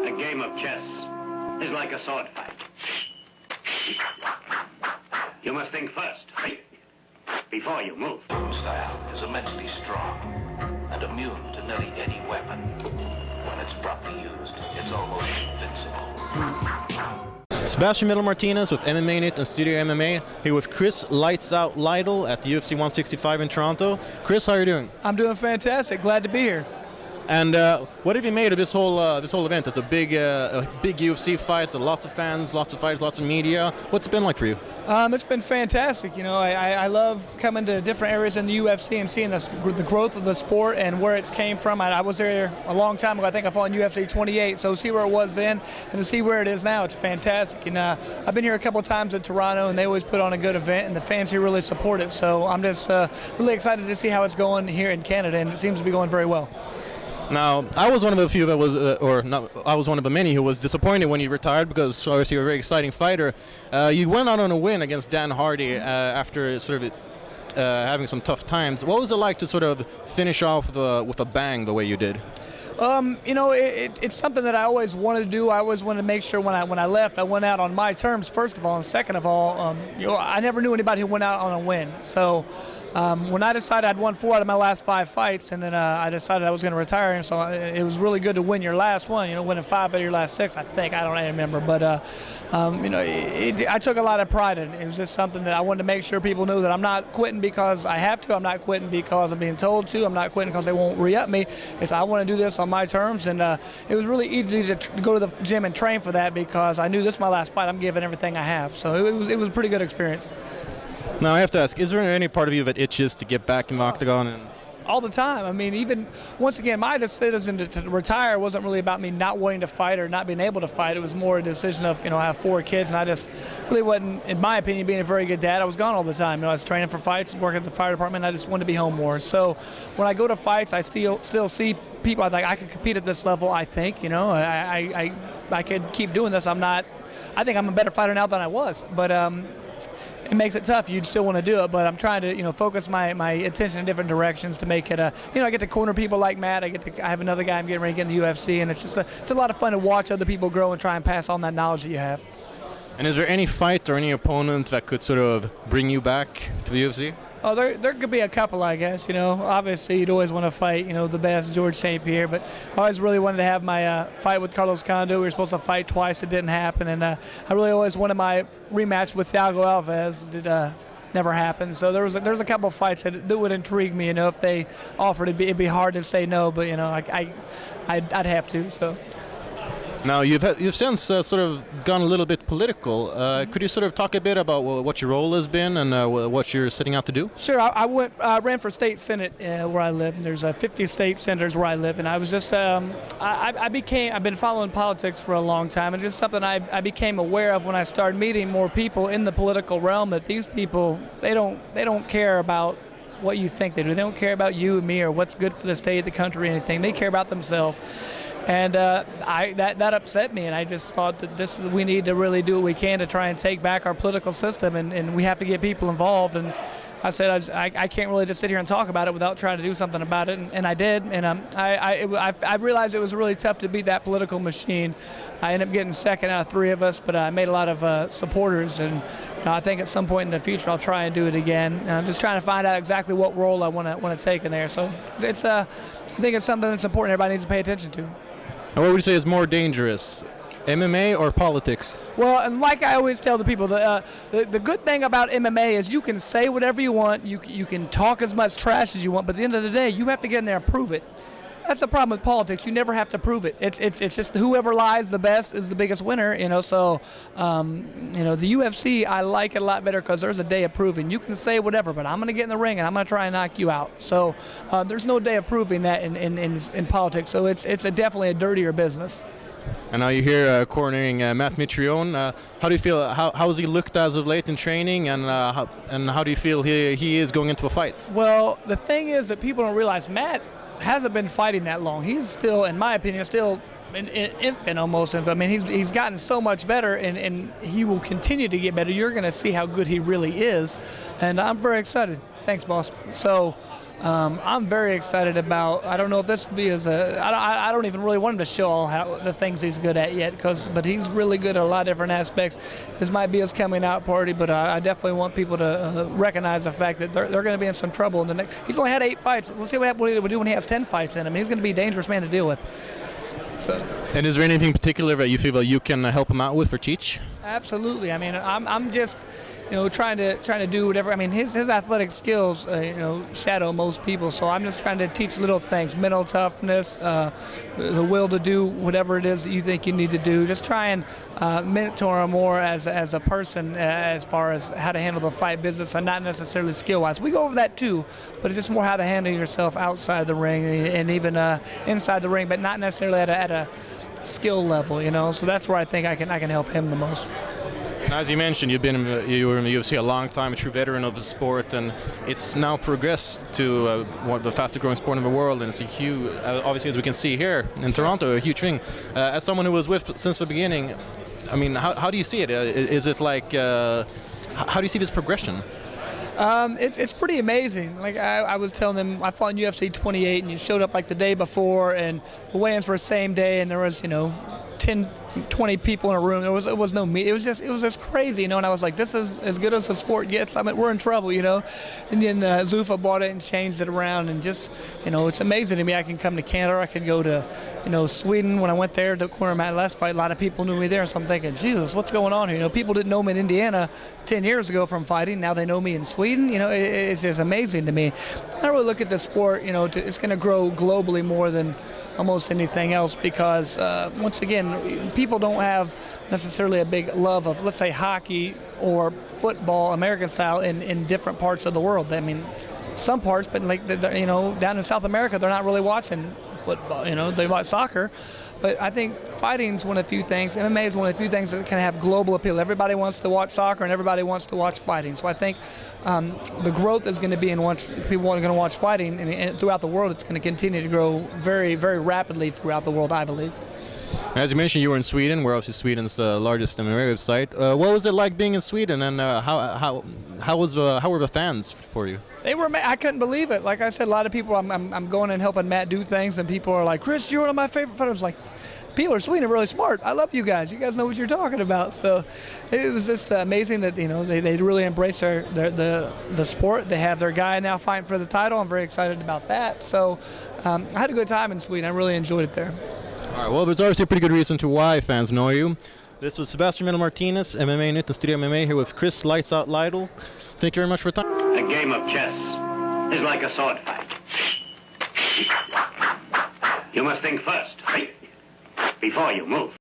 A game of chess is like a sword fight. You must think first, before you move. Style is immensely strong and immune to nearly any weapon. When it's properly used, it's almost invincible. Sebastian Vendel-Martinez with MMAnytt and Studio MMA, here with Chris Lytle at the UFC 165 in Toronto. Chris, how are you doing? I'm doing fantastic. Glad to be here. And what have you made of this whole event? It's a big UFC fight, lots of fans, lots of fighters, lots of media. What's it been like for you? It's been fantastic. You know, I love coming to different areas in the UFC and seeing the growth of the sport and where it's came from. I was there a long time ago. I think I fought in UFC 28, so see where it was then and to see where it is now, it's fantastic. And I've been here a couple of times in Toronto, and they always put on a good event, and the fans here really support it. So I'm just really excited to see how it's going here in Canada, and it seems to be going very well. Now, I was one of the few that was, I was one of the many who was disappointed when you retired because obviously you're a very exciting fighter. You went out on a win against Dan Hardy after sort of having some tough times. What was it like to sort of finish off with a bang the way you did? You know, it's something that I always wanted to do. I always wanted to make sure when I left, I went out on my terms, first of all, and second of all, you know, I never knew anybody who went out on a win. So when I decided I'd won 4 out of my last 5 fights, and then I decided I was going to retire, and so it was really good to win your last one. You know, winning 5 out of your last 6, I think. I don't remember, but you know, I took a lot of pride in it. It was just something that I wanted to make sure people knew that I'm not quitting because I have to. I'm not quitting because I'm being told to. I'm not quitting because they won't re-up me. It's I want to do this on my terms, and it was really easy to go to the gym and train for that because I knew this is my last fight. I'm giving everything I have, so it was a pretty good experience. Now I have to ask, is there any part of you that itches to get back in the octagon? And all the time. I mean, even once again, my decision to retire wasn't really about me not wanting to fight or not being able to fight. It was more a decision of, you know, I have 4 kids, and I just really wasn't, in my opinion, being a very good dad. I was gone all the time. You know, I was training for fights, working at the fire department, and I just wanted to be home more. So when I go to fights, I still see people. I think I could compete at this level. I think, you know, I could keep doing this. I think I'm a better fighter now than I was, but it makes it tough. You'd still want to do it, but I'm trying to, you know, focus my attention in different directions to make it you know, I get to corner people like Matt. I have another guy I'm getting ready to get in the UFC, and it's a lot of fun to watch other people grow and try and pass on that knowledge that you have. And is there any fight or any opponent that could sort of bring you back to the UFC? Oh, there could be a couple, I guess. You know, obviously you'd always want to fight, you know, the best, George St. Pierre, but I always really wanted to have my fight with Carlos Condit. We were supposed to fight twice. It didn't happen, and I really always wanted my rematch with Thiago Alves. It never happened. So there's a couple of fights that would intrigue me. You know, if they offered, it'd be hard to say no, but you know, I'd have to. So. Now, you've since sort of gone a little bit political. Could you sort of talk a bit about what your role has been and what you're setting out to do? Sure. I ran for state senate where I live. And there's 50 state senators where I live, and I was just I've been following politics for a long time, and it's just something I became aware of when I started meeting more people in the political realm. That these people they don't care about what you think they do. They don't care about you and me or what's good for the state, the country, or anything. They care about themselves. And that upset me, and I just thought that we need to really do what we can to try and take back our political system, and we have to get people involved. And I said I can't really just sit here and talk about it without trying to do something about it, and I did. And I realized it was really tough to beat that political machine. I ended up getting second out of 3 of us, but I made a lot of supporters, and I think at some point in the future I'll try and do it again. And I'm just trying to find out exactly what role I want to take in there. So I think it's something that's important. Everybody needs to pay attention to. And what would you say is more dangerous, MMA or politics? Well, and like I always tell the people, the good thing about MMA is you can say whatever you want, you can talk as much trash as you want, but at the end of the day, you have to get in there and prove it. That's the problem with politics. You never have to prove it. It's just whoever lies the best is the biggest winner, you know. So, you know, the UFC, I like it a lot better because there's a day of proving. You can say whatever, but I'm going to get in the ring and I'm going to try and knock you out. So, there's no day of proving that in politics. So it's definitely a dirtier business. And now you're here cornering Matt Mitrione. How do you feel? How has he looked as of late in training, and how do you feel he is going into a fight? Well, the thing is that people don't realize Matt hasn't been fighting that long. He's still, in my opinion, an infant almost. I mean, he's gotten so much better, and he will continue to get better. You're going to see how good he really is, and I'm very excited. Thanks, boss. So I'm very excited about. I don't know if this will be as a. I don't even really want him to show all the things he's good at yet, but he's really good at a lot of different aspects. This might be his coming out party, but I definitely want people to recognize the fact that they're going to be in some trouble in the next. He's only had 8 fights. Let's see what he will do when he has 10 fights in him. He's going to be a dangerous man to deal with. So. And is there anything particular that you feel that you can help him out with for Cheech? Absolutely. I mean, I'm just, trying to do whatever. I mean, his athletic skills, shadow most people. So I'm just trying to teach little things: mental toughness, the will to do whatever it is that you think you need to do. Just try and mentor him more as a person, as far as how to handle the fight business, and not necessarily skill-wise. We go over that too, but it's just more how to handle yourself outside the ring and even inside the ring, but not necessarily at a skill level, So that's where I think I can help him the most. As you mentioned, you were in the UFC a long time, a true veteran of the sport, and it's now progressed to one of the fastest growing sport in the world, and it's a huge, obviously as we can see here in Toronto, a huge thing. As someone who was with since the beginning, I mean, how do you see it? Is it like, how do you see this progression? It's pretty amazing. Like I was telling them, I fought in UFC 28, and you showed up like the day before, and the weigh-ins were the same day, and there was 10, 20 people in a room. It was no meet. It was just crazy, And I was like, this is as good as the sport gets. I mean, we're in trouble, And then Zuffa bought it and changed it around, and just it's amazing to me. I can come to Canada. I could go to Sweden. When I went there to corner my last fight, a lot of people knew me there. So I'm thinking, Jesus, what's going on here? People didn't know me in Indiana 10 years ago from fighting. Now they know me in Sweden. It's just amazing to me. I really look at the sport. It's going to grow globally more than almost anything else, because once again, people don't have necessarily a big love of, let's say, hockey or football, American style, in different parts of the world. I mean, some parts, but like down in South America, they're not really watching football. They watch soccer. But I think fighting is one of the few things, MMA is one of the few things that can have global appeal. Everybody wants to watch soccer, and everybody wants to watch fighting. So I think the growth is going to be in once people are going to watch fighting, and throughout the world, it's going to continue to grow very, very rapidly throughout the world, I believe. As you mentioned, you were in Sweden, where obviously Sweden's the largest MMA website. What was it like being in Sweden, and how were the fans for you? They were. I couldn't believe it. Like I said, a lot of people. I'm going and helping Matt do things, and people are like, "Chris, you're one of my favorite fighters." Like, people in Sweden are really smart. I love you guys. You guys know what you're talking about. So it was just amazing that they really embrace the sport. They have their guy now fighting for the title. I'm very excited about that. So I had a good time in Sweden. I really enjoyed it there. All right. Well, there's obviously a pretty good reason to why fans know you. This was Sebastian Vendel-Martinez, MMAnytt, and Studio MMA, here with Chris Lytle. Thank you very much for your time. A game of chess is like a sword fight. You must think first, before you move.